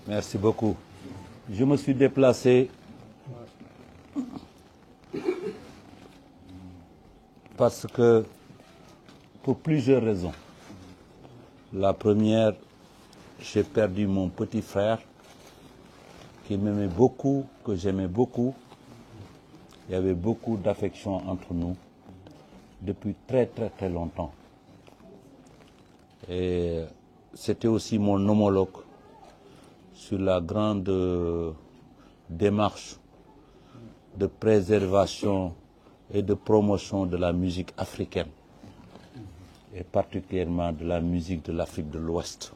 Merci beaucoup. Je me suis déplacé parce que, pour plusieurs raisons. La première, j'ai perdu mon petit frère qui m'aimait beaucoup, que j'aimais beaucoup. Il y avait beaucoup d'affection entre nous depuis très longtemps. Et c'était aussi mon homologue sur la grande démarche de préservation et de promotion de la musique africaine, et particulièrement de la musique de l'Afrique de l'Ouest.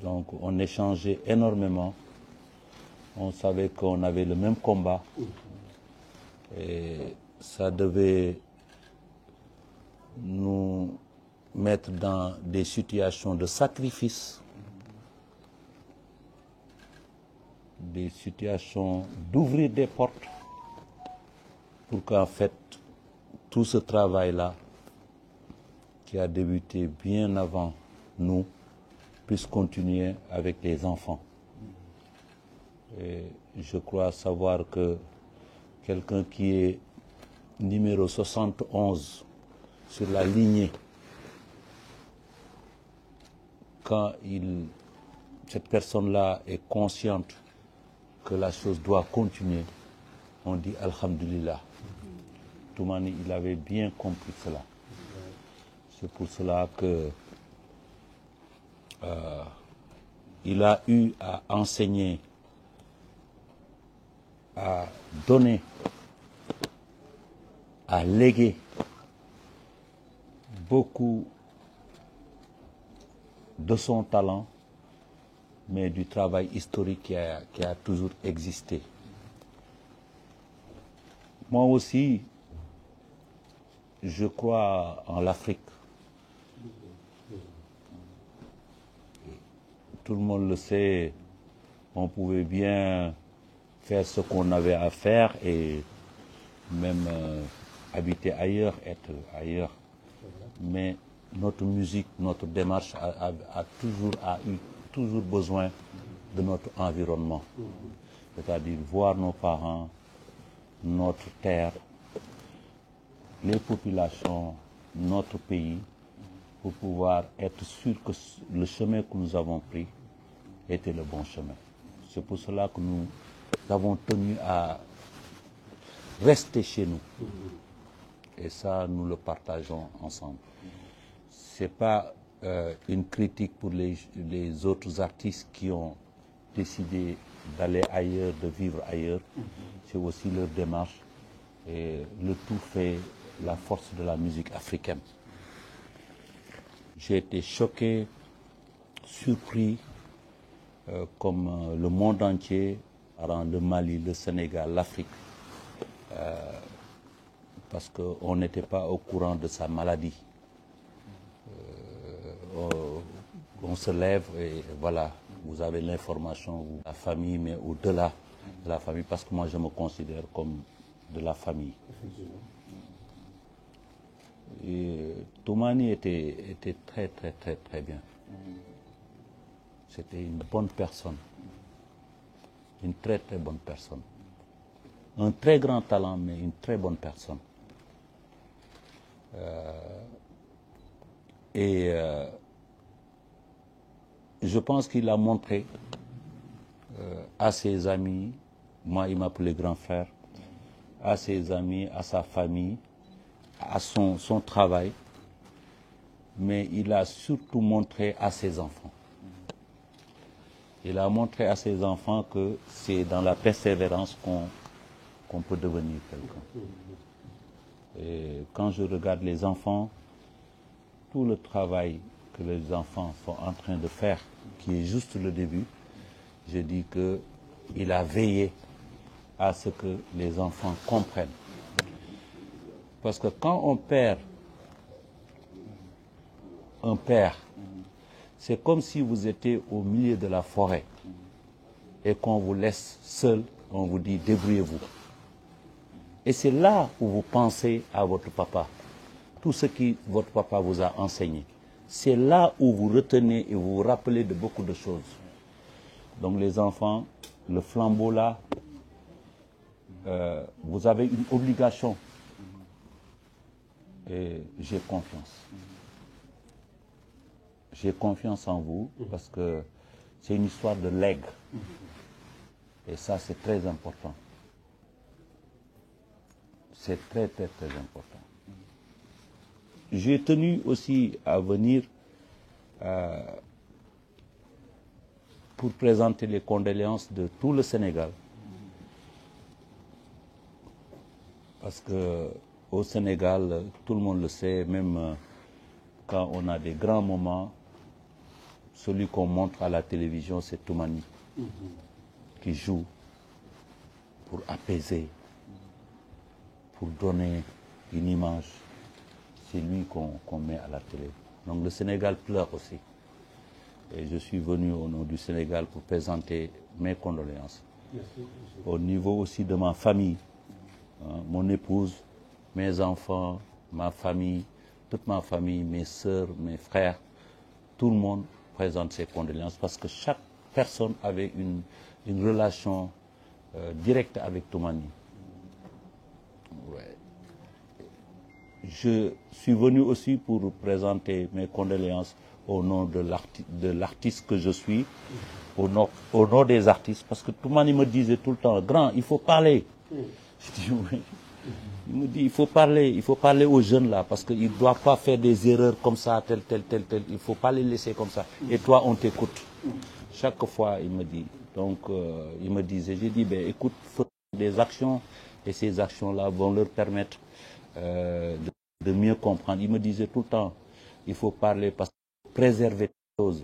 Donc on échangeait énormément, on savait qu'on avait le même combat, et ça devait nous mettre dans des situations de sacrifice, des situations d'ouvrir des portes pour qu'en fait tout ce travail-là, qui a débuté bien avant nous, puisse continuer avec les enfants. Et je crois savoir que quelqu'un qui est numéro 71 sur la lignée, quand cette personne-là est consciente que la chose doit continuer, on dit Alhamdulillah. Toumani, il avait bien compris cela. C'est pour cela que il a eu à enseigner, à donner, à léguer beaucoup de son talent, mais du travail historique qui a toujours existé. Moi aussi, je crois en l'Afrique. Tout le monde le sait, on pouvait bien faire ce qu'on avait à faire et même habiter ailleurs, être ailleurs. Mais notre musique, notre démarche a eu toujours besoin de notre environnement. C'est-à-dire voir nos parents, notre terre, les populations, notre pays, pour pouvoir être sûr que le chemin que nous avons pris était le bon chemin. C'est pour cela que nous avons tenu à rester chez nous. Et ça, nous le partageons ensemble. Ce n'est pas une critique pour les autres artistes qui ont décidé d'aller ailleurs, de vivre ailleurs. C'est aussi leur démarche. Et le tout fait la force de la musique africaine. J'ai été choqué, surpris, comme le monde entier, le Mali, le Sénégal, l'Afrique, parce qu'on n'était pas au courant de sa maladie. On se lève et voilà, vous avez l'information, la famille, mais au-delà de la famille, parce que moi je me considère comme de la famille. Et Toumani était très bien. C'était une bonne personne, une très bonne personne. Un très grand talent, mais une très bonne personne. Je pense qu'il a montré à ses amis, moi il m'appelait grand frère, à ses amis, à sa famille, à son travail, mais il a surtout montré à ses enfants. Il a montré à ses enfants que c'est dans la persévérance qu'on peut devenir quelqu'un. Et quand je regarde les enfants, tout le travail que les enfants sont en train de faire, qui est juste le début, je dis qu'il a veillé à ce que les enfants comprennent. Parce que quand on perd un père, c'est comme si vous étiez au milieu de la forêt et qu'on vous laisse seul, on vous dit débrouillez-vous. Et c'est là où vous pensez à votre papa, tout ce que votre papa vous a enseigné. c'est là où vous retenez et vous vous rappelez de beaucoup de choses. Donc les enfants, le flambeau là, vous avez une obligation. Et j'ai confiance. J'ai confiance en vous parce que c'est une histoire de legs. Et ça, c'est très important. C'est très, très, très important. J'ai tenu aussi à venir pour présenter les condoléances de tout le Sénégal. Parce que au Sénégal, tout le monde le sait, même quand on a des grands moments, celui qu'on montre à la télévision, c'est Toumani, qui joue pour apaiser, pour donner une image. C'est lui qu'on met à la télé. Donc le Sénégal pleure aussi. Et je suis venu au nom du Sénégal pour présenter mes condoléances. Au niveau aussi de ma famille, mon épouse, mes enfants, ma famille, toute ma famille, mes sœurs, mes frères, tout le monde présente ses condoléances parce que chaque personne avait une relation directe avec Toumani. Ouais. Je suis venu aussi pour présenter mes condoléances au nom de l'artiste que je suis, au nom des artistes, parce que Toumani me disait tout le temps, grand, il faut parler. Je dis, oui. Il me dit, il faut parler aux jeunes là, parce qu'ils ne doivent pas faire des erreurs comme ça, tel. Il ne faut pas les laisser comme ça. Et toi, on t'écoute. Chaque fois, il me dit. Donc, il me disait, j'ai dit, ben, écoute, il faut des actions, et ces actions-là vont leur permettre de mieux comprendre. Il me disait tout le temps, il faut parler parce que préserver les choses.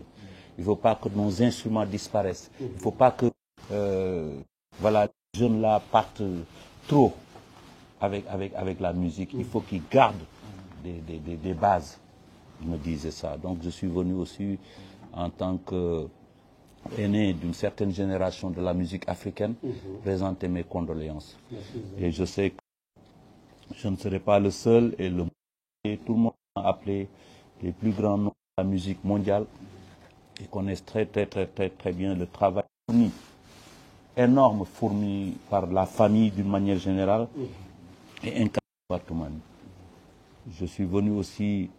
Il ne faut pas que nos instruments disparaissent. Il ne faut pas que voilà, les jeunes là partent trop avec la musique. Il faut qu'ils gardent des bases. Il me disait ça. Donc je suis venu aussi en tant qu'aîné d'une certaine génération de la musique africaine présenter mes condoléances. Et je sais que je ne serai pas le seul et tout le monde a appelé les plus grands noms de la musique mondiale. Ils connaissent très bien le travail énorme fourni par la famille d'une manière générale et incarné par Toumani. Je suis venu aussi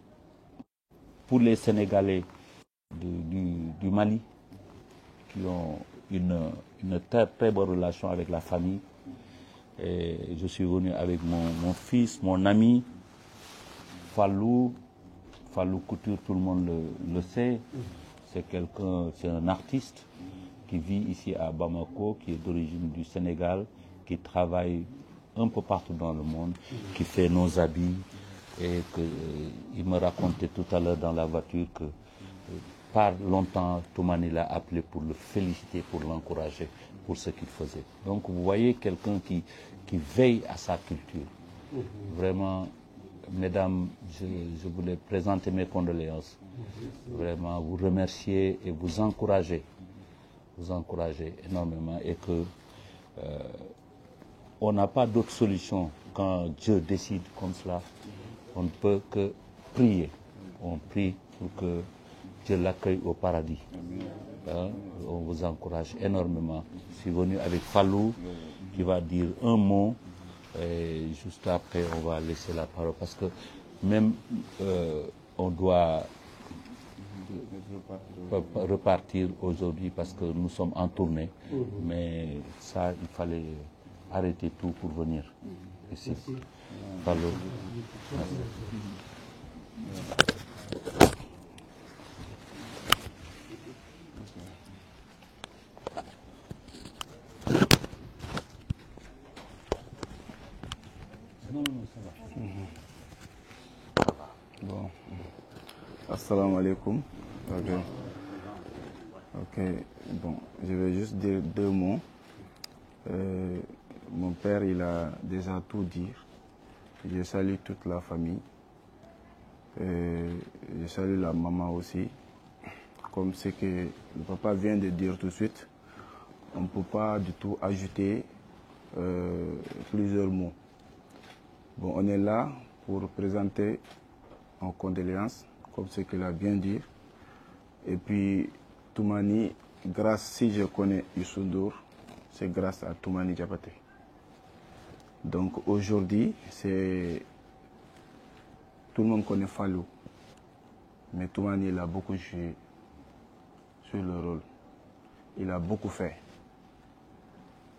pour les Sénégalais du Mali qui ont une très bonne relation avec la famille. Et je suis venu avec mon fils, mon ami, Fallou Couture, tout le monde le sait. C'est un artiste qui vit ici à Bamako, qui est d'origine du Sénégal, qui travaille un peu partout dans le monde, qui fait nos habits. Et il me racontait tout à l'heure dans la voiture que par longtemps, Toumani l'a appelé pour le féliciter, pour l'encourager pour ce qu'il faisait. Donc vous voyez quelqu'un qui veille à sa culture. Vraiment, mesdames, je voulais présenter mes condoléances. Vraiment vous remercier et vous encourager énormément et que on n'a pas d'autre solution quand Dieu décide comme cela. On ne peut que prier. On prie pour que Dieu l'accueille au paradis. Hein? On vous encourage énormément. Je suis venu avec Fallou qui va dire un mot et juste après on va laisser la parole parce que même on doit repartir aujourd'hui parce que nous sommes en tournée. Mais ça, il fallait arrêter tout pour venir ici. Fallou. Merci. Bon. Assalamu alaikum. Ok. Bon, je vais juste dire deux mots. Mon père, il a déjà tout dit. Je salue toute la famille. Je salue la maman aussi. Comme ce que le papa vient de dire tout de suite, on ne peut pas du tout ajouter plusieurs mots. Bon, on est là pour présenter en condoléances, comme ce qu'il a bien dit. Et puis, Toumani, si je connais Youssou N'Dour, c'est grâce à Toumani Diabaté. Donc aujourd'hui, tout le monde connaît Fallou, mais Toumani, il a beaucoup joué sur le rôle. Il a beaucoup fait.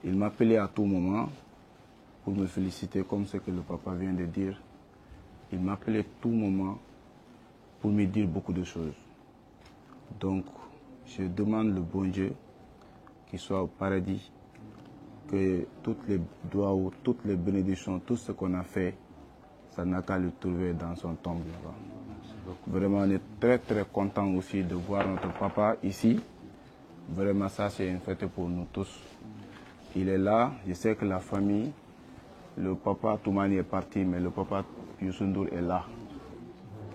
Il m'appelait à tout moment pour me féliciter, comme ce que le papa vient de dire. Il m'appelait tout moment pour me dire beaucoup de choses. Donc, je demande le bon Dieu qu'il soit au paradis, que toutes les doigts ou toutes les bénédictions, tout ce qu'on a fait, ça n'a qu'à le trouver dans son tombe là-bas. Vraiment, on est très très content aussi de voir notre papa ici. Vraiment, ça c'est une fête pour nous tous. Il est là, je sais que la famille, le papa Toumani est parti, mais le papa Youssou N'Dour est là.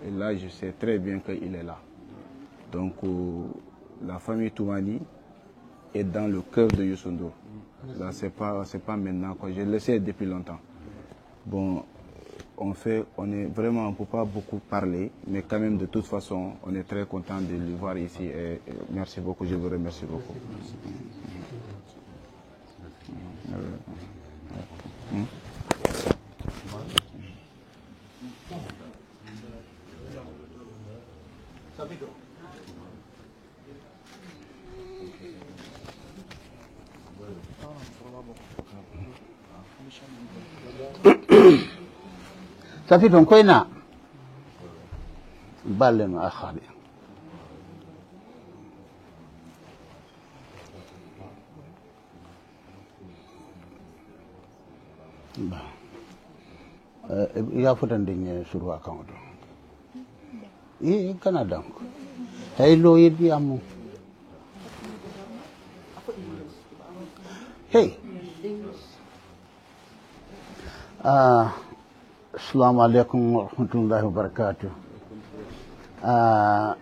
Et là, je sais très bien qu'il est là. Donc, la famille Toumani est dans le cœur de Youssou N'Dour. Là, c'est pas maintenant, quoi. Je le sais depuis longtemps. Bon, on ne peut pas beaucoup parler, mais quand même, de toute façon, on est très content de le voir ici. Et merci beaucoup, je vous remercie beaucoup. Safito koyna ballen akhade ya fotan de sur account Canada hey lo yidi amu hey Assalamu alaikum wa rahmatullahi wa barakatuh.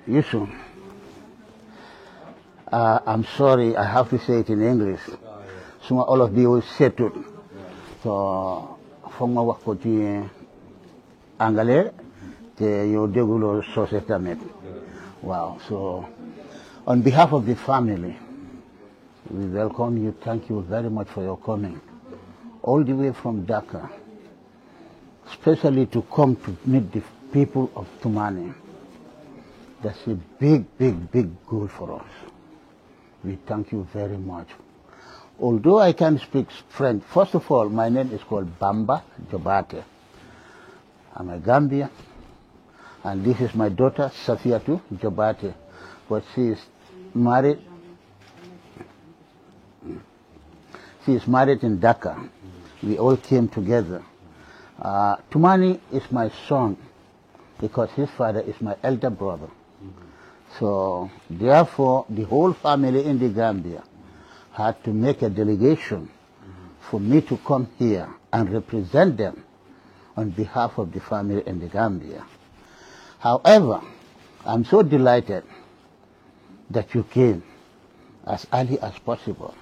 Yusuf, I'm sorry, I have to say it in English. So all of you will set it. So, from my work for the Angale, the Yodegulo Society. Wow. So, on behalf of the family, we welcome you. Thank you very much for your coming. All the way from Dhaka. Especially to come to meet the people of Toumani. That's a big, big, big goal for us. We thank you very much. Although I can speak French, first of all, my name is called Bamba Jobate. I'm a Gambian, and this is my daughter, Safiatou Jobate, but she is married. She is married in Dhaka. We all came together. Toumani is my son because his father is my elder brother. So therefore, the whole family in the Gambia had to make a delegation for me to come here and represent them on behalf of the family in the Gambia. However, I'm so delighted that you came as early as possible,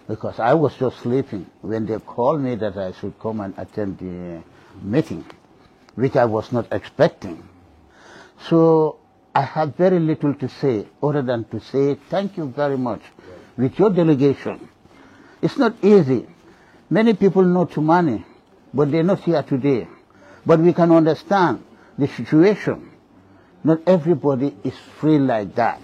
because I was just sleeping when they called me that I should come and attend the meeting, which I was not expecting. So I have very little to say other than to say thank you very much with your delegation. It's not easy. Many people know Toumani, but they're not here today. But we can understand the situation. Not everybody is free like that.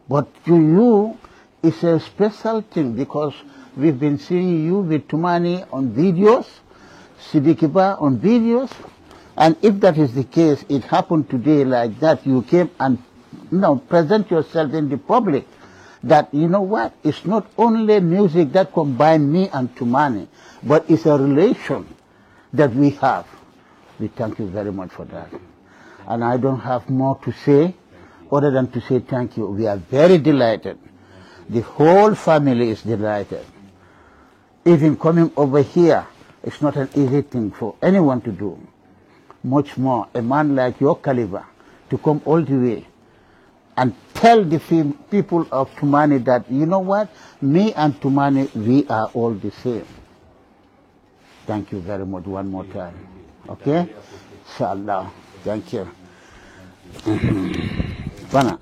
But to you, it's a special thing because we've been seeing you with Toumani on videos, Sidikiba on videos, and if that is the case, it happened today like that, you came and present yourself in the public that, you know what, it's not only music that combines me and Toumani, but it's a relation that we have. We thank you very much for that. And I don't have more to say other than to say thank you. We are very delighted. The whole family is delighted. Even coming over here, it's not an easy thing for anyone to do. Much more, a man like your caliber, to come all the way and tell the people of Toumani that, you know what, me and Toumani, we are all the same. Thank you very much one more time. Okay? Inshallah. Thank you. Voilà.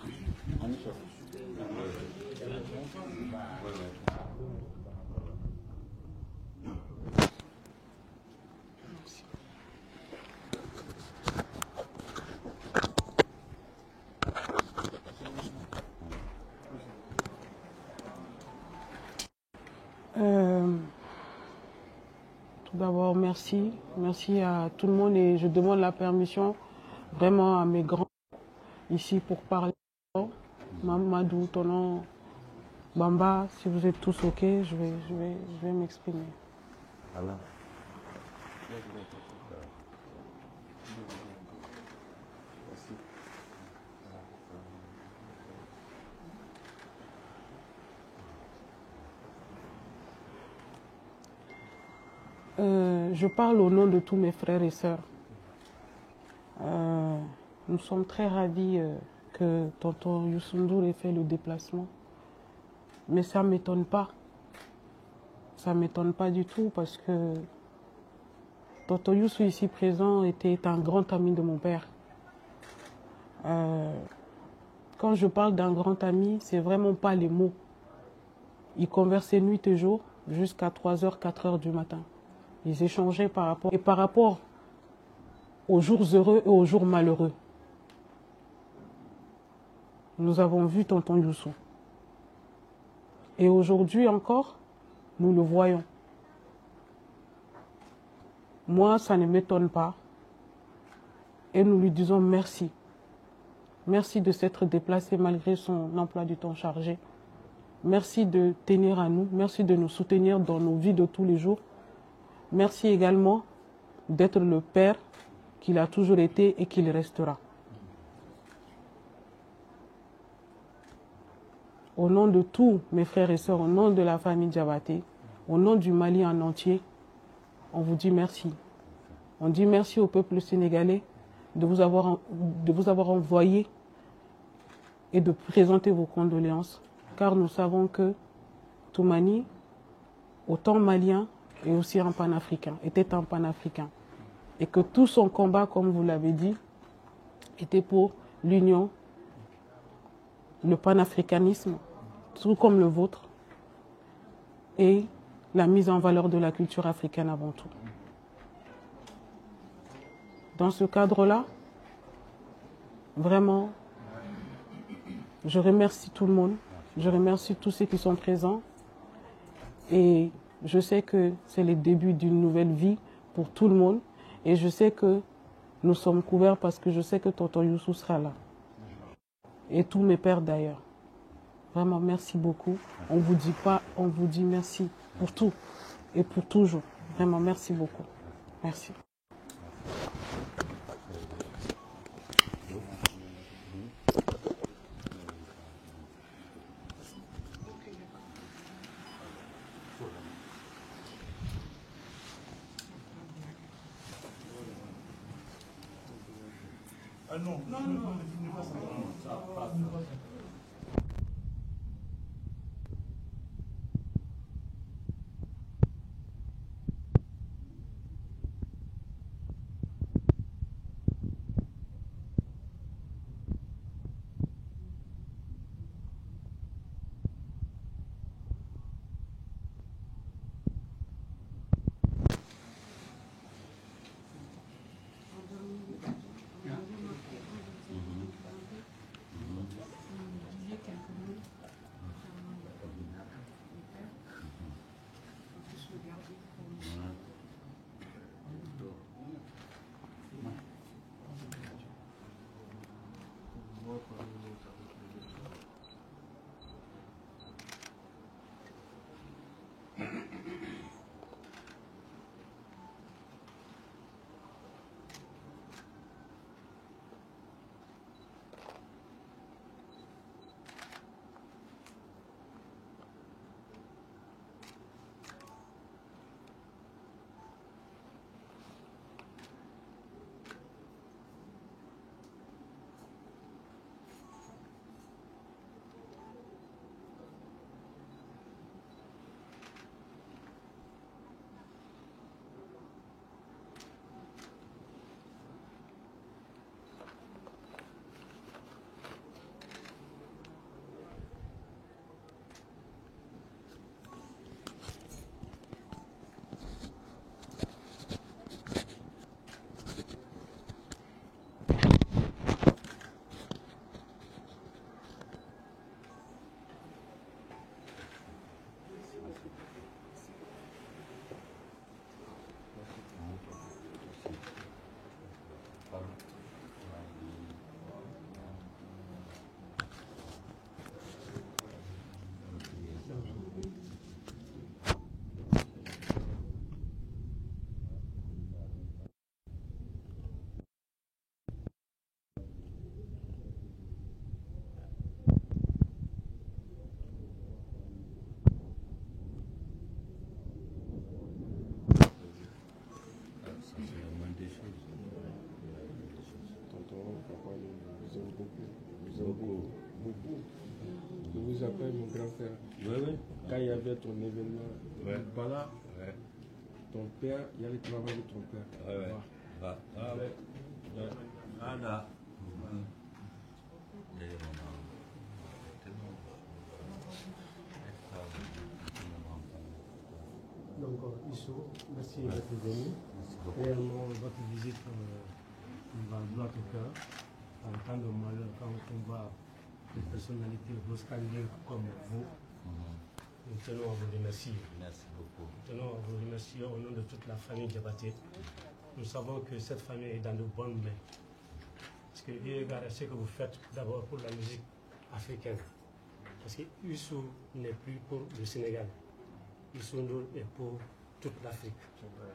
Tout d'abord, merci. Merci à tout le monde et je demande la permission vraiment à mes grands ici pour parler. Mamadou, Tonon, Bamba, si vous êtes tous OK, je vais m'exprimer. Voilà. Je parle au nom de tous mes frères et sœurs. Nous sommes très ravis que tonton Youssou N'Dour ait fait le déplacement. Mais ça ne m'étonne pas. Ça ne m'étonne pas du tout parce que tonton Youssou ici présent était un grand ami de mon père. Quand je parle d'un grand ami, c'est vraiment pas les mots. Ils conversaient nuit et jour jusqu'à 3h, 4h du matin. Ils échangeaient par rapport aux jours heureux et aux jours malheureux. Nous avons vu tonton Youssou. Et aujourd'hui encore, nous le voyons. Moi, ça ne m'étonne pas. Et nous lui disons merci. Merci de s'être déplacé malgré son emploi du temps chargé. Merci de tenir à nous. Merci de nous soutenir dans nos vies de tous les jours. Merci également d'être le père qu'il a toujours été et qu'il restera. Au nom de tous mes frères et sœurs, au nom de la famille Diabaté, au nom du Mali en entier, on vous dit merci. On dit merci au peuple sénégalais de vous avoir envoyé et de présenter vos condoléances, car nous savons que Toumani, autant malien et aussi un panafricain, était un panafricain. Et que tout son combat, comme vous l'avez dit, était pour l'union, le panafricanisme, tout comme le vôtre, et la mise en valeur de la culture africaine avant tout. Dans ce cadre-là, vraiment, je remercie tout le monde, je remercie tous ceux qui sont présents, et je sais que c'est le début d'une nouvelle vie pour tout le monde, et je sais que nous sommes couverts parce que je sais que tonton Youssou sera là. Et tous mes pères d'ailleurs. Vraiment, merci beaucoup. On vous dit merci pour tout et pour toujours. Vraiment, merci beaucoup. Merci. beaucoup. Je vous appelle mon grand frère. Oui. Quand il y avait ton événement, voilà, ton père, il y a le travail de ton père. Ouais. Ah là. Donc, Issou, merci d'être venu. Réellement, votre visite nous va droit au cœur. En temps de malheur, quand on voit des personnalités scandales comme vous, nous tenons à vous remercier. Merci beaucoup. Nous tenons à vous remercier au nom de toute la famille Diabaté. Nous savons que cette famille est dans de bonnes mains. Parce que, regardez ce que vous faites d'abord pour la musique africaine. Parce que Issou n'est plus pour le Sénégal. Issou Ndour est pour toute l'Afrique,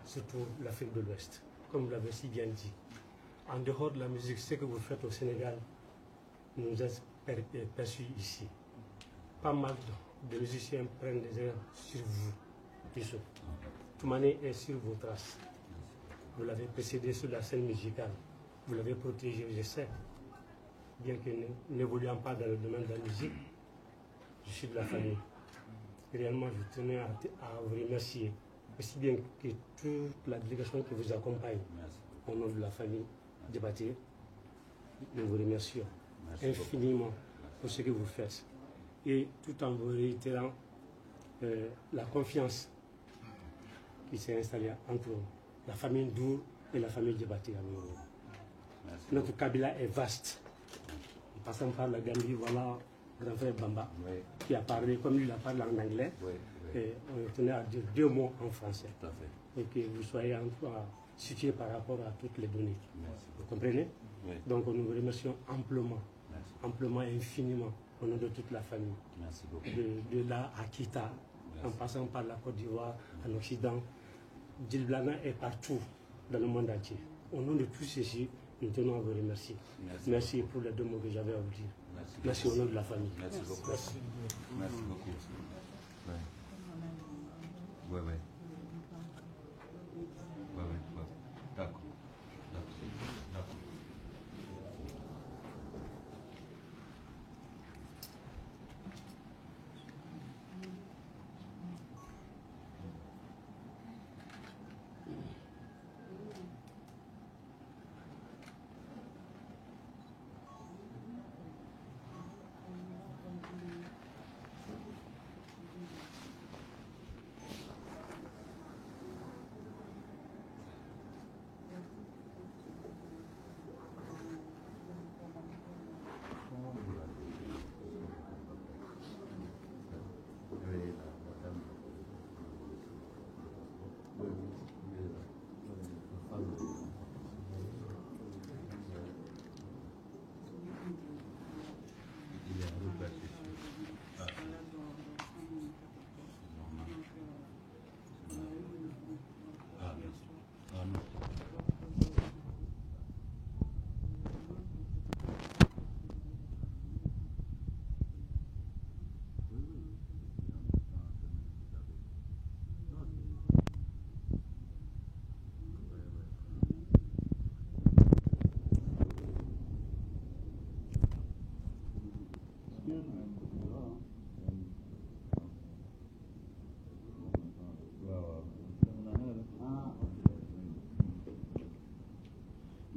surtout l'Afrique de l'Ouest, comme vous l'avez si bien dit. En dehors de la musique, ce que vous faites au Sénégal nous est perçu ici. Pas mal de musiciens prennent des airs sur vous, Issou. Toumani est sur vos traces. Vous l'avez précédé sur la scène musicale. Vous l'avez protégé, je sais. Bien que n'évoluant pas dans le domaine de la musique, je suis de la famille. Réellement, je tenais à vous remercier, aussi bien que toute la délégation qui vous accompagne. Merci. Au nom de la famille Diabaté, nous vous remercions infiniment pour ce que vous faites. Et tout en vous réitérant la confiance qui s'est installée entre la famille Ndour et la famille Diabaté. Notre Kabila est vaste. En passant par la Gambie, voilà grand frère Bamba, qui a parlé, comme lui, il a parlé en anglais. Et on tenait à dire 2 mots en français. Tout à fait. Et que vous soyez situé par rapport à toutes les données. Merci. Vous comprenez? Oui. Donc nous vous remercions amplement, Merci. amplement et infiniment au nom de toute la famille. Merci beaucoup. De là à Kita, en passant par la Côte d'Ivoire, en Occident, Djilblana est partout dans le monde entier. Au nom de tous ceci, nous tenons à vous remercier. Merci. Merci pour les 2 mots que j'avais à vous dire. Merci. Merci au nom de la famille. Merci beaucoup. Merci. Merci beaucoup. Ouais. D'accord.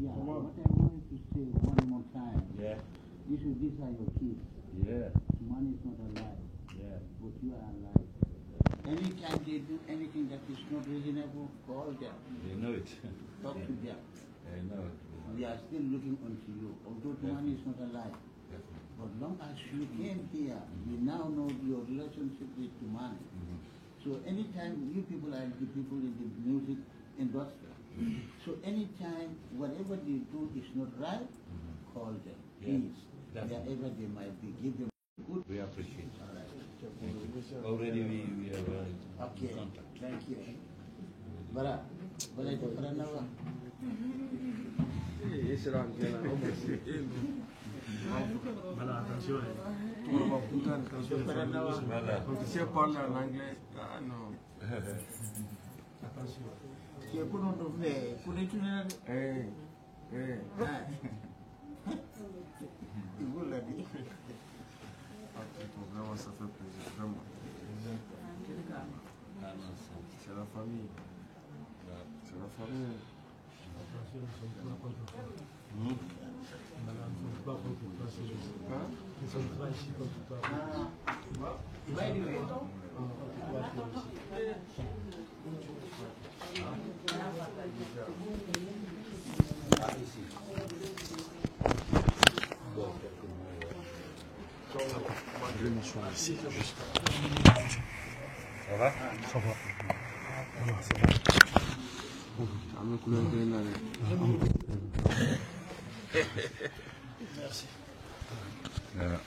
Yeah, what I wanted to say one more time. Yeah. These are your kids. Yeah. Money is not alive, Yeah. but you are alive. Anytime they do anything that is not reasonable, call them. They know it. Talk to them. I know it. We are still looking onto you, although money is not alive. But long as you came here, we now know your relationship with Tumani. So anytime you people are the people in the music industry. So anytime whatever they do is not right, call them, please. Definitely. Wherever they might be, give them good. We appreciate it. All right. Already we have Okay, contact. thank you. Bara, itu pernah nawa. Voilà, attention. Voilà. Donc si elle parle en anglais, ah non. Attention. Siapa pun untuk me, pun itu nanti. Eh. Ibu lagi. famille. C'est la famille. Je vais m'asseoir ici, juste. Ça va? Ça va. Voilà, ça va. Merci. Voilà,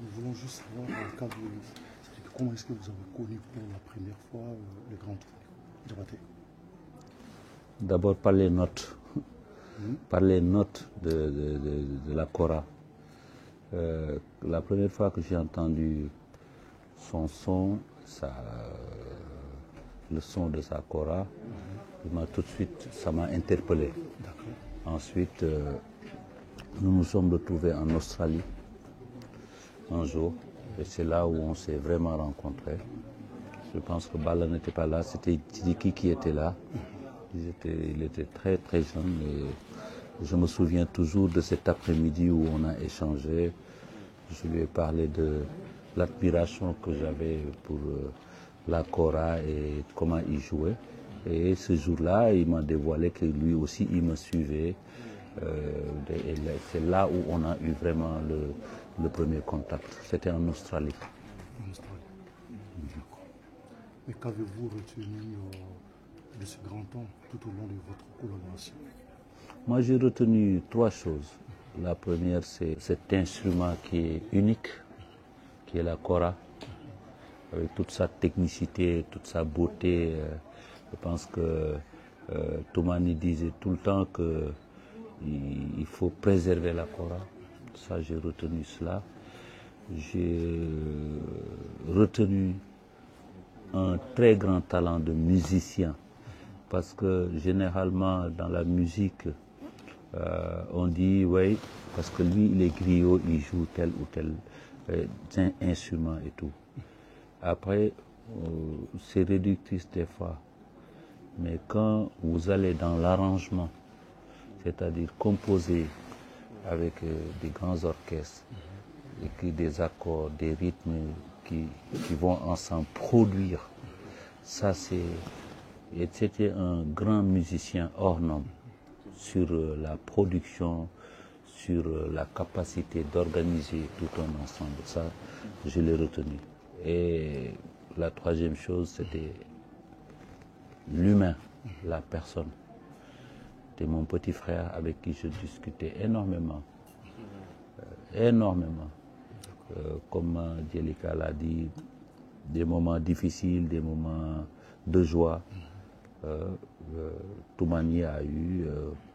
nous voulons juste savoir comment est-ce que vous avez connu pour la première fois le grand Diabaté. D'abord par les notes. Par les notes de la Kora. La première fois que j'ai entendu son son, le son de sa Kora, tout de suite, ça m'a interpellé. Ensuite, nous nous sommes retrouvés en Australie un jour, et c'est là où on s'est vraiment rencontrés. Je pense que Bala n'était pas là, c'était Tidiki qui était là. Il était très très jeune et je me souviens toujours de cet après-midi où on a échangé. Je lui ai parlé de l'admiration que j'avais pour la Kora et comment il jouait. Et ce jour-là, il m'a dévoilé que lui aussi, il me suivait. Et c'est là où on a eu vraiment le premier contact. C'était en Australie. En Australie. D'accord. Mais qu'avez-vous retenu de ce grand temps tout au long de votre collaboration? Moi, j'ai retenu trois choses. La première, c'est cet instrument qui est unique, qui est la Kora, avec toute sa technicité, toute sa beauté. Je pense que Toumani disait tout le temps qu'il faut préserver la Kora. Ça, j'ai retenu cela. J'ai retenu un très grand talent de musicien. Parce que généralement, dans la musique, on dit, oui, parce que lui, il est griot, il joue tel ou tel instrument et tout. Après, c'est réductrice des fois. Mais quand vous allez dans l'arrangement, c'est-à-dire composer avec des grands orchestres, écrire des accords, des rythmes qui vont ensemble produire, ça c'est... Et c'était un grand musicien hors norme sur la production, sur la capacité d'organiser tout un ensemble. Ça, je l'ai retenu. Et la troisième chose, c'était l'humain, la personne. C'était mon petit frère avec qui je discutais énormément. Énormément. Comme Djelika l'a dit, des moments difficiles, des moments de joie. Toumani a eu,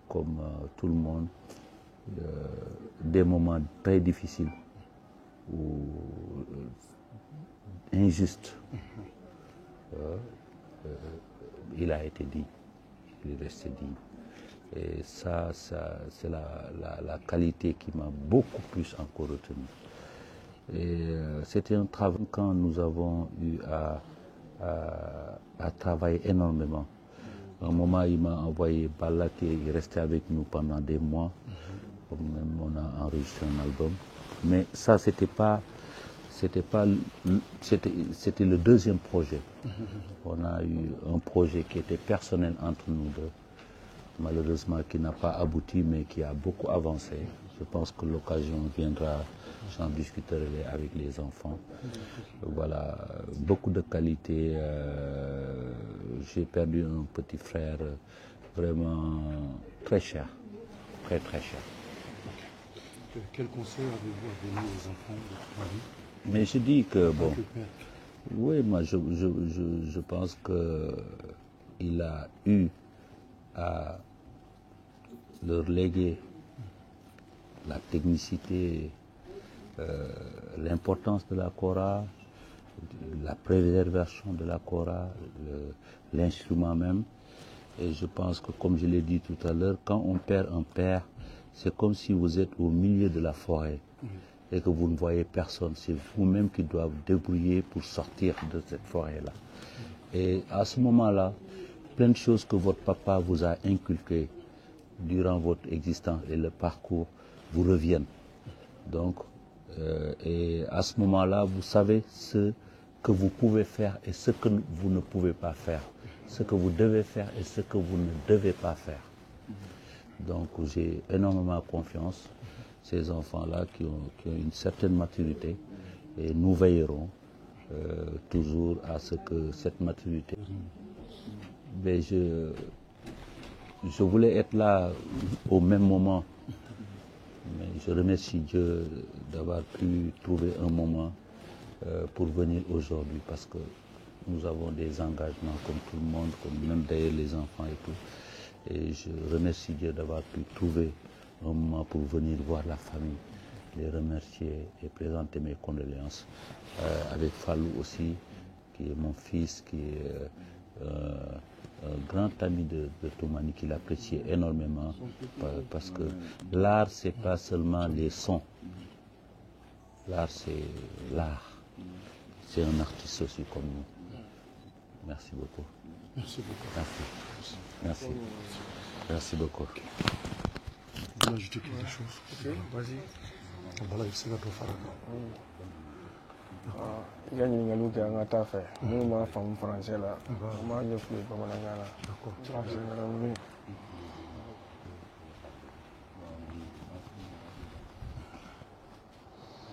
comme tout le monde, des moments très difficiles ou injustes. Il a été dit, il est resté dit. Et ça c'est la qualité qui m'a beaucoup plus encore retenu. Et c'était un travail quand nous avons eu à travailler énormément. À un moment, il m'a envoyé Bala qui est resté avec nous pendant des mois. Même on a enregistré un album. Mais ça, c'était le deuxième projet. On a eu un projet qui était personnel entre nous deux. Malheureusement, qui n'a pas abouti, mais qui a beaucoup avancé. Je pense que l'occasion viendra, j'en discuterai avec les enfants. Voilà, beaucoup de qualités. J'ai perdu un petit frère vraiment très cher, très très cher. Quel conseil avez-vous à donner aux enfants de Toumani? Mais je dis que, bon, oui, moi je pense qu'il a eu à leur léguer la technicité, l'importance de la Kora, la préservation de la Kora, l'instrument même. Et je pense que, comme je l'ai dit tout à l'heure, quand on perd un père, c'est comme si vous êtes au milieu de la forêt et que vous ne voyez personne. C'est vous-même qui doivent vous débrouiller pour sortir de cette forêt-là. Et à ce moment-là, plein de choses que votre papa vous a inculquées durant votre existence et le parcours vous reviennent. Donc, et à ce moment-là, vous savez ce que vous pouvez faire et ce que vous ne pouvez pas faire, ce que vous devez faire et ce que vous ne devez pas faire. Donc, j'ai énormément confiance, ces enfants-là qui ont une certaine maturité, et nous veillerons toujours à ce que cette maturité... Mais je voulais être là au même moment, mais je remercie Dieu d'avoir pu trouver un moment pour venir aujourd'hui, parce que nous avons des engagements comme tout le monde, comme même d'ailleurs les enfants et tout. Et je remercie Dieu d'avoir pu trouver un moment pour venir voir la famille, les remercier et présenter mes condoléances. Avec Fallou aussi, qui est mon fils, qui est un grand ami de Toumani, qui l'appréciait énormément, parce que l'art, c'est pas seulement les sons. L'art, c'est l'art. C'est un artiste aussi comme nous. Merci beaucoup. Merci beaucoup. Merci. Merci. Merci beaucoup. Je vais ajouter quelque chose. Ok, vas-y. Voilà, il sera trop fort. Il y a une galoupe qui a un attaque. Nous, ma femme française là, moi, je suis pas mal là. D'accord.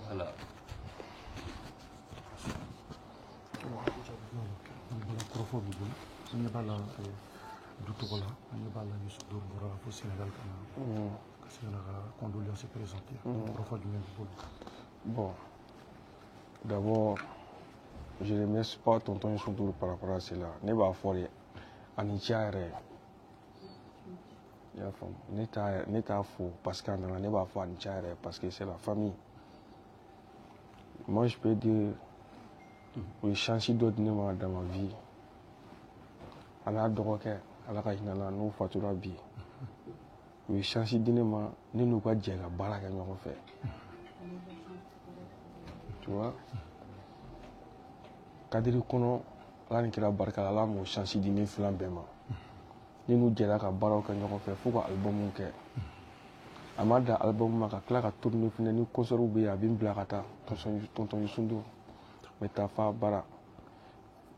Voilà. Profond, on n'est pas là du tout là. On n'est pas là du Soudan, au Sénégal. C'est une condoléance présentée. Profond du même pôle. Bon, d'abord, je ne remercie pas tonton Youssoudour par rapport à cela. Ne b'a fɔ de ani ce yɛrɛ i y'a faamu ne t'a fɔ parce que a nana ne b'a fɔ ani ce yɛrɛ parce que c'est la famille. Moi je peux dire o ye chance dɔ di ne ma dans ma vie a n'a dɔgɔkɛ ala ka hinɛ na n'o fatura bi o ye chance di ne ma ne n'u ka jɛ ka baara kɛ ɲɔgɔn fɛ. Tu vois, kadiri kɔnɔ ala ni kira barika la ala m'o chance di ne filan bɛɛ ma ne n'u jɛra ka baaraw kɛ ɲɔgɔn fɛ fo ka albumu kɛ a ma da albumu ma ka tila ka tourner fɛnɛ ni concert bɛ yen a bɛ n bila ka taa tonton Youssoudour n bɛ taa fa bara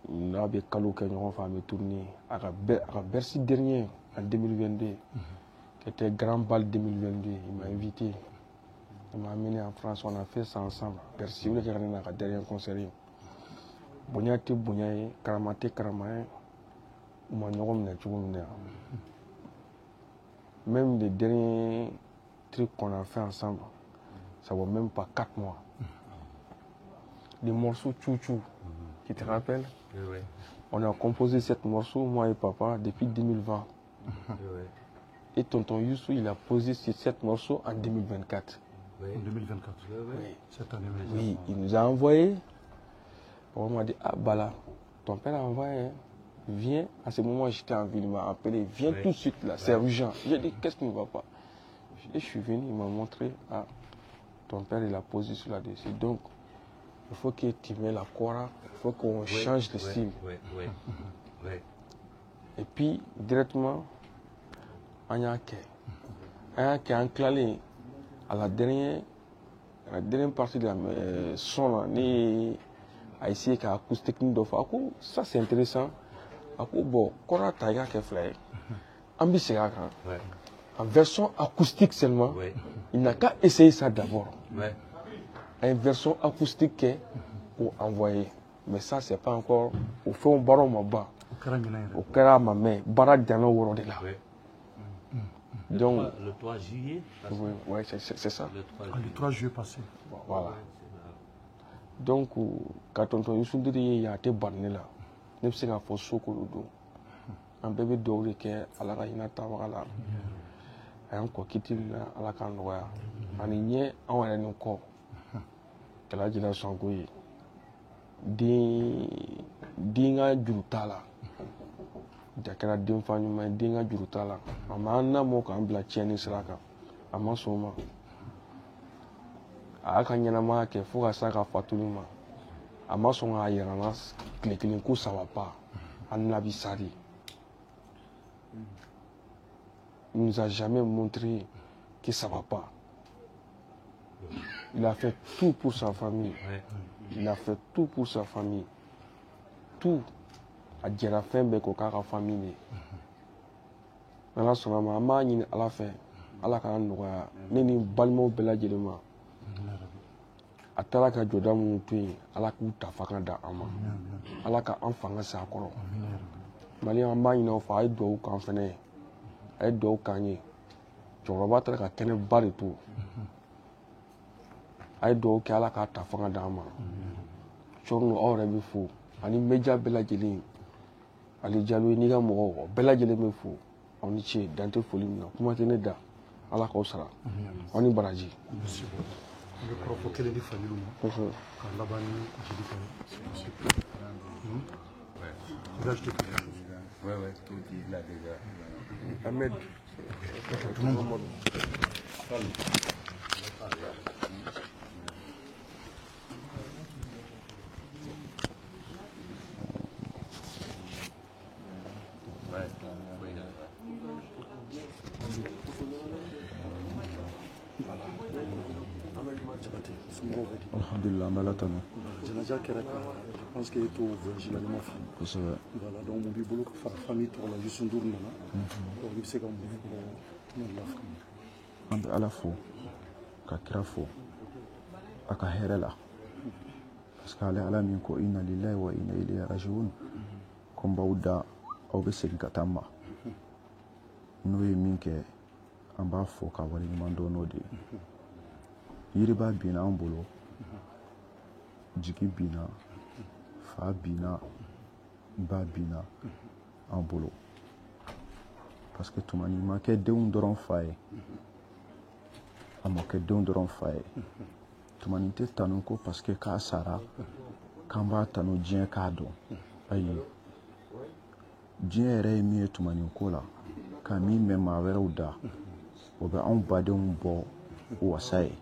n'a bɛ kalo kɛ ɲɔgɔn fɛ an bɛ tourner a ka Bercy dernier en 2022 qui était grand bal 2022 il m'a invité. Il m'a amené en France, on a fait ça ensemble. Bercy, vous avez regardé le dernier concert. Bonya te bonya ye, karama te karama ye, ou ma ɲɔgɔn minɛ cogo min na. Même les derniers trucs qu'on a fait ensemble, ça vaut même pas 4 mois. Les morceaux Chouchou, qui te rappellent? Oui. On a composé 7 morceaux, moi et papa, depuis 2020. Oui. Et tonton Youssou, il a posé ces 7 morceaux en 2024. En 2024. Oui. Cette année. Oui, il nous a envoyé. On m'a dit, ah bah là, ton père a envoyé. Viens. À ce moment, j'étais en ville, il m'a appelé. Viens tout de suite là, c'est urgent. J'ai dit, qu'est-ce qui ne va pas? Et je suis venu, il m'a montré, ah, ton père il a posé sur la dessus. Donc, il faut que tu mets la cora, il faut qu'on change de style. Oui. Et puis, directement, on a un clalé. À la dernière partie de la son, on a essayé qu'à acoustique technique de fois. Ça c'est intéressant. Bon, quand on a taillé quelque chose, en version acoustique seulement, il n'a qu'à essayer ça d'abord. En version acoustique pour envoyer. Mais ça c'est pas encore. Au fond, baron ma bas. Au kera ma main, barak dans le world de là. Donc, le 3 juillet. Oui, c'est ça. Le 3 juillet passé. Voilà. Donc, quand tonton Youssoudour y a été banni là, ne sais pas si c'est un un bébé d'or qui est à la reine Tawala. Un coquille à la candoya. Un igné en un encore. Qu'elle a dit la sangouille. Dinga Jurutala. Jakara den fa ɲuman den ka juru t'a la a ma an na mɔ k'an bila tiɲɛni sira kan a ma sɔn o ma a y'a ka ɲɛnamaya kɛ fo ka s'a ka fatuli ma a ma sɔn k'a yira n na tile kelen ko ça va pas hali n'a bɛ sa de. Il nous a jamais montré que ça va pas. Il a fait tout pour sa famille. Il a fait tout pour sa famille. Tout. A jɛra fɛn bɛɛ kɔ k'a ka famille de. N'Ala sɔnna ma an b'a ɲini Ala fɛ Ala k'a nɔgɔya ne ni balimaw bɛɛ lajɛlen ma. A taara ka jɔda minnu to yen Ala k'u ta fanga da an ma. Ala ka an fanga se a kɔrɔ. Maliyɛn an b'a ɲini aw fɛ a ye dugawu k'an fɛnɛ ye. A ye dugawu k'an ye. Cɛkɔrɔba taara ka kɛnɛba de to. A ye dugawu kɛ Ala k'a ta fanga d'an ma. Cɔrɔnu aw yɛrɛ bɛ fo ani média bɛɛ lajɛlen. Ali Jalo n'i ka mɔgɔw bɛɛ lajɛlen bɛ fo aw ni ce dan tɛ foli min na kuma tɛ ne da Ala k'aw sara aw ni baraji. An bɛ kɔrɔfɔ kelen di famille ma ka laban ni jeli ka ye. Tu veux ajouter quelque chose? Ouais, tout dit là déjà. Ahmed. Tout le monde. Alhamdulillah, an bɛ Ala tanu. Janaja kɛra ka je pense que e t'o voyage la ɲɔgɔn fɛ. Kosɛbɛ. Voilà, donc mun b'i bolo ka fara famille tɔgɔ la Youssou Ndour nana. Donc i bɛ se ka mun fɔ ne la famille. An bɛ Ala fo ka kira fo a ka hɛrɛ la parce que ale Ala min ko inna lillahi wa inna ilayhi rajiun ko n b'aw da aw bɛ segin ka taa ma n'o ye min kɛ an b'a fo ka waleɲuman dɔn n'o de ye yiriba binna an bolo jigi binna fa binna ba binna an bolo parce que tuma ni ma kɛ denw dɔrɔn fa ye a ma kɛ denw dɔrɔn fa ye tuma ni tɛ tanu ko parce que k'a sara k'an b'a tanu diɲɛ k'a dɔn ayi diɲɛ yɛrɛ ye min ye tuma ni ko la ka min mɛn maa wɛrɛw da o bɛ anw badenw bɔ wasa ye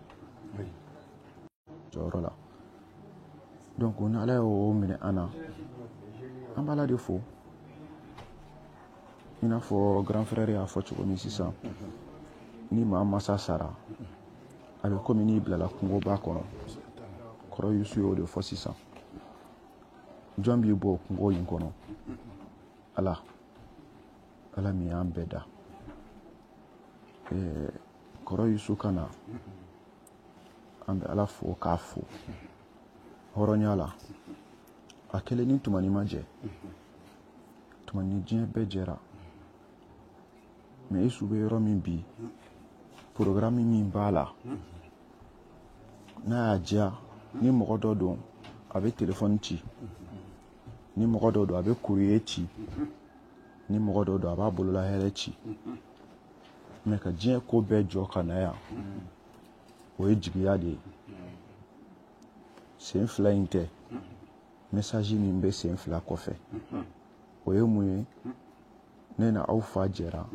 jɔyɔrɔ la donc ni Ala y'o minɛ an na an b'Ala de fo i n'a fɔ grand frère y'a fɔ cogo min sisan ni maa masa sara a bɛ komi n'i bilala kungoba kɔnɔ kɔrɔ Yusu y'o de fɔ sisan jɔn b'i bɔ kungo in kɔnɔ Ala min y'an bɛɛ da kɔrɔ Yusu ka na an bɛ Ala fo k'a fo hɔrɔnya la a kelen ni tuma ni ma jɛ tuma ni diɲɛ bɛɛ jɛra mais Yusu bɛ yɔrɔ min bi programme min b'a la n'a y'a diya ni mɔgɔ dɔ don a bɛ téléphone ci ni mɔgɔ dɔ don a bɛ courrier ci ni mɔgɔ dɔ don a b'a bolola hɛrɛ ci mais ka diɲɛ ko bɛɛ jɔ ka na yan o ye jigiya de ye sen fila in tɛ message min bɛ sen fila kɔfɛ o ye mun ye ne na aw fa jɛra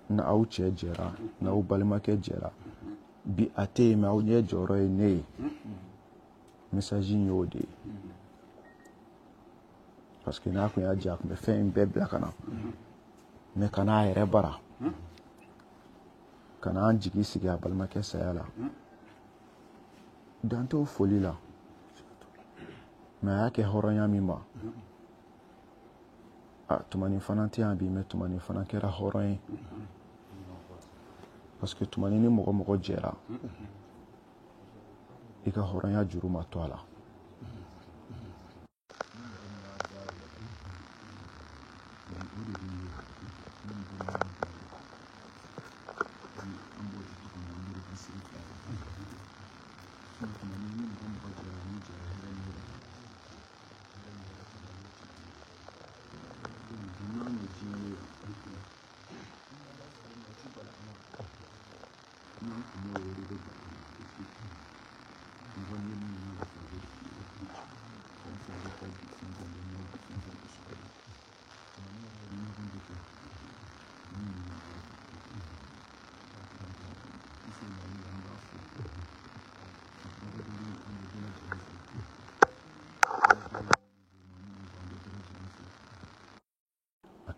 na aw cɛ jɛra na aw balimakɛ jɛra bi a tɛ yen mais aw ɲɛ jɔyɔrɔ ye ne ye message in y'o de ye parce que n'a kun y'a diya a kun bɛ fɛn in bɛɛ bila ka na mais ka n'a yɛrɛ bara ka n'an jigi sigi a balimakɛ saya la dan t'o foli la mais a y'a kɛ hɔrɔnya min ma tumani fana tɛ yan bi mais tumani fana kɛra hɔrɔn ye parce que tumani ni mɔgɔ jɛra i ka hɔrɔnya juru ma to a la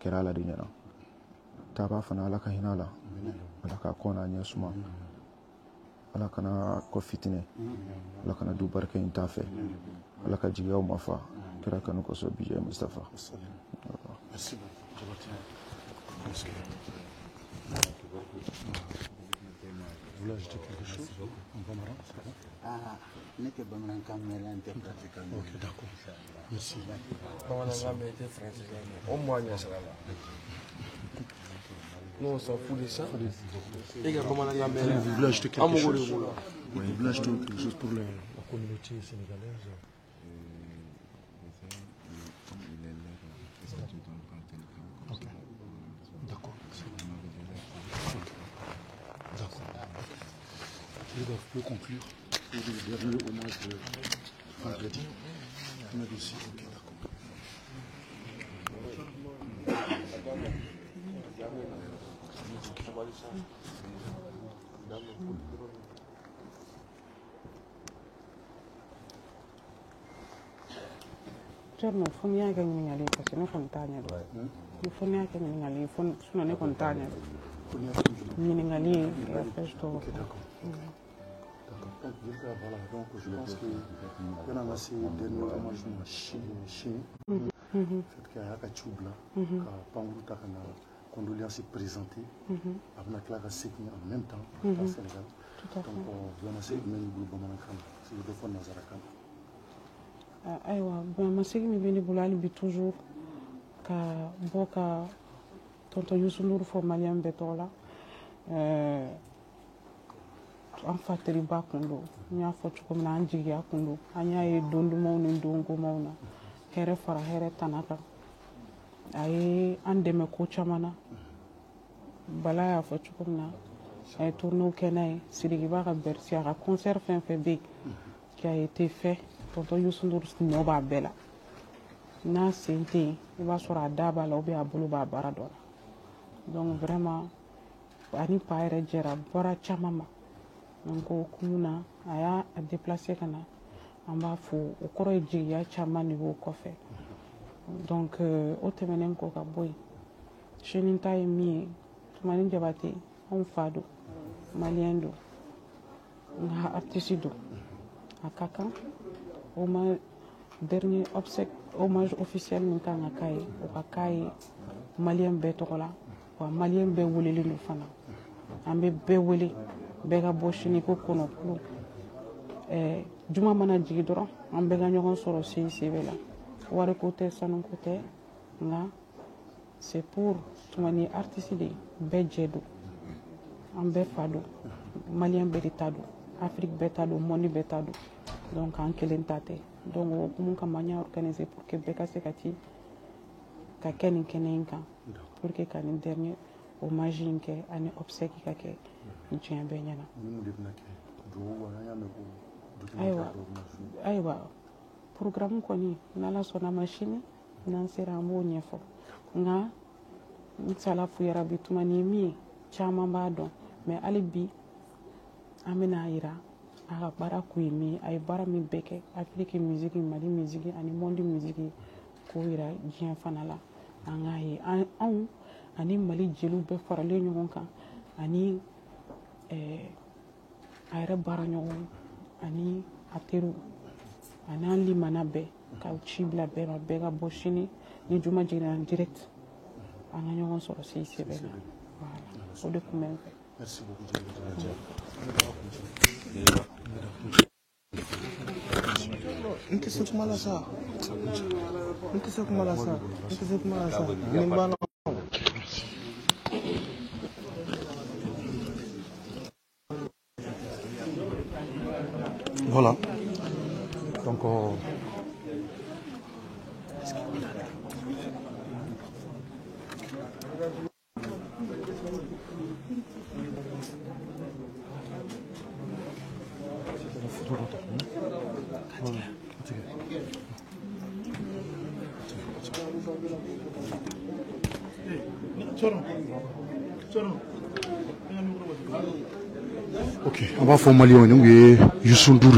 kɛra ala de ɲɛna taaba fana ala ka hinɛ a la ala ka kɔn n'a ɲɛ suma ala kana kɔ fitinɛ ala kana du barika in t'a fɛ ala ka jigiyaw ma fa kira kanu kosɔn bijɛ Mustafa. Merci beaucoup. Vous voulez ajouter quelque chose en bambara? Ok, d'accord. Merci. Nous on s'en fout de ça. Vous voulez ajouter quelque chose? Oui, vous voulez ajouter quelque chose pour la communauté sénégalaise? Ok. D'accord. D'accord. Vous pouvez conclure pour le dernier hommage de vendredi. On a aussi. Ok, d'accord. Cerno fo ni yake ɲiniŋali parce que ne kɔni t'a ɲɛ dɔn ni fo ni yake ɲiniŋali fo sinon ne kɔni t'a ɲɛ dɔn ɲiniŋali et après je te Ok, d'accord. Donc, voilà, donc je pense que on a assez dernier hommage à Chine. Fait qu'il y a un tchoubla, ka panguta kana condoléances présentées, avec la sécurité en même temps au Sénégal. Donc vraiment c'est même groupe Bamanakan, c'est le défend Nazarakan. Aywa bon masigi mi bene bulali bi toujours ka boka tonton Youssou Ndour fo malien betola an fatiri ba kundo nya fo cogo min na an jigiya kundo an y'a ye don dumanw ni don gomanw na hɛrɛ fara hɛrɛ tana kan a ye an dɛmɛ ko caman na Bala y'a fɔ cogo min na a ye tournew kɛ n'a ye Sidikiba ka bersi a ka concert fɛn fɛn bɛ yen qui a été fait tonton Youssou Ndour nɔ b'a bɛɛ la n'a sen tɛ yen i b'a sɔrɔ a da b'a la ou bien a bolo b'a baara dɔ la donc vraiment ani pa yɛrɛ jɛra bɔra caman ma donc o hukumu na a y'a déplacé ka na an b'a fo o kɔrɔ ye jigiya caman de b'o kɔfɛ donc o tɛmɛnen kɔ ka bɔ yen sini ta ye min ye Tumani Jabate anw fa don malien don nka artiste don a ka kan dernier obsèque hommage officiel min kan ka k'a ye o ka k'a ye malien bɛɛ tɔgɔ la wa malien bɛɛ welelen don fana an bɛ bɛɛ wele bɛɛ ka bɔ sini ko kɔnɔkulu juma mana jigi dɔrɔn an bɛɛ ka ɲɔgɔn sɔrɔ CICB la wari ko tɛ sanu ko tɛ nka c'est pour Tumani artiste de bɛɛ jɛ don an bɛɛ fa don malien bɛɛ de ta don Afrique bɛɛ ta don monde bɛɛ ta don donc an kelen ta tɛ donc o hukumu kama an y'a organisé pour que bɛɛ ka se ka ci ka kɛ nin kɛnɛ in kan pour que ka nin dernier hommage in kɛ ani obsèque ka kɛ diɲɛ bɛɛ ɲɛna. Ayiwa programme kɔni n'Ala sɔnna ma sini n'an sera an b'o ɲɛfɔ nka insala fuyara bi Tumani ye min ye caman b'a dɔn mais hali bi an bɛna yira a ka baara kun ye min ye a ye baara min bɛɛ kɛ Afrique musique Mali musique ani monde musique k'o yira diɲɛ fana la an k'a ye anw ani Mali jeliw bɛɛ faralen ɲɔgɔn kan ani a yɛrɛ baara ɲɔgɔn ani a teriw ani an limana bɛɛ ka ci bila bɛɛ ma bɛɛ ka bɔ sini ni juma jiginna en direct an ka ɲɔgɔn sɔrɔ CICB la voilà o de tun bɛ n fɛ. Merci beaucoup. Inte se kuma la sa. Inte se kuma la sa. Inte se kuma la sa. Ni bana. Voilà. Donc ok, on va former Youssou Ndour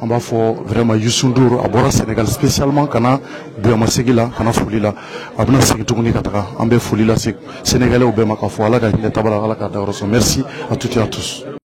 an b'a fɔ vraiment Youssou Ndour a bɔra Sénégal spécialement kana Boyamasegi la kana foli la a bɛna segin tuguni ka taga an bɛ foli lase Sénégalais bɛɛ ma k'a fɔ Ala ka hinɛ tabara Ala ka dayɔrɔ sɔn merci à toutes et à tous.